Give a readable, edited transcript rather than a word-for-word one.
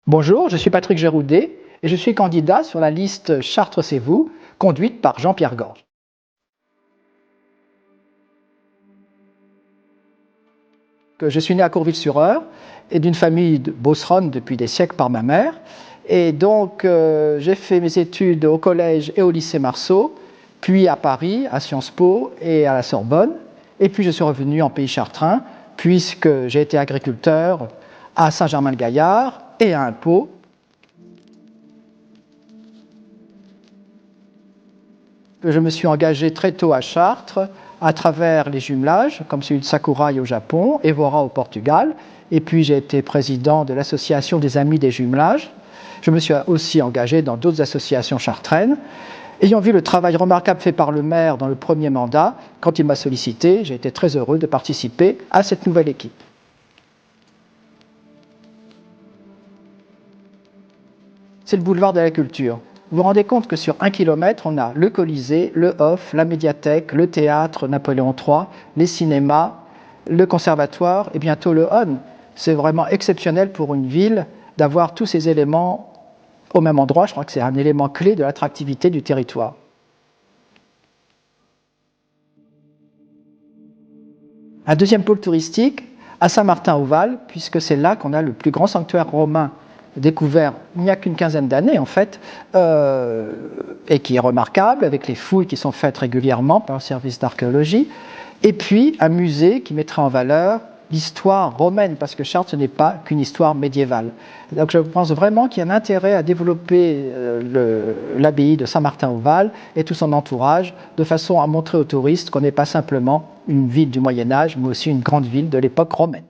Bonjour, je suis Patrick Géroudet et je suis candidat sur la liste Chartres c'est vous, conduite par Jean-Pierre Gorge. Je suis né à Courville-sur-Eure et d'une famille de Beauceronne depuis des siècles par ma mère. Et donc j'ai fait mes études au collège et au lycée Marceau, puis à Paris, à Sciences Po et à la Sorbonne. Et puis je suis revenu en pays chartrain, puisque j'ai été agriculteur à Saint-Germain-le-Gaillard et à Impôts. Je me suis engagé très tôt à Chartres à travers les jumelages, comme celui de Sakurai au Japon, Evora au Portugal. Et puis j'ai été président de l'association des Amis des jumelages. Je me suis aussi engagé dans d'autres associations chartraines. Ayant vu le travail remarquable fait par le maire dans le premier mandat, quand il m'a sollicité, j'ai été très heureux de participer à cette nouvelle équipe. C'est le boulevard de la culture. Vous vous rendez compte que sur 1 kilomètre, on a le Colisée, le Hof, la médiathèque, le théâtre Napoléon III, les cinémas, le conservatoire et bientôt le HON. C'est vraiment exceptionnel pour une ville d'avoir tous ces éléments au même endroit. Je crois que c'est un élément clé de l'attractivité du territoire. Un deuxième pôle touristique à Saint-Martin-au-Val, puisque c'est là qu'on a le plus grand sanctuaire romain découvert il n'y a qu'une quinzaine d'années en fait, et qui est remarquable avec les fouilles qui sont faites régulièrement par le service d'archéologie, et puis un musée qui mettra en valeur l'histoire romaine, parce que Chartres ce n'est pas qu'une histoire médiévale. Donc je pense vraiment qu'il y a un intérêt à développer l'abbaye de Saint-Martin-au-Val et tout son entourage, de façon à montrer aux touristes qu'on n'est pas simplement une ville du Moyen-Âge, mais aussi une grande ville de l'époque romaine.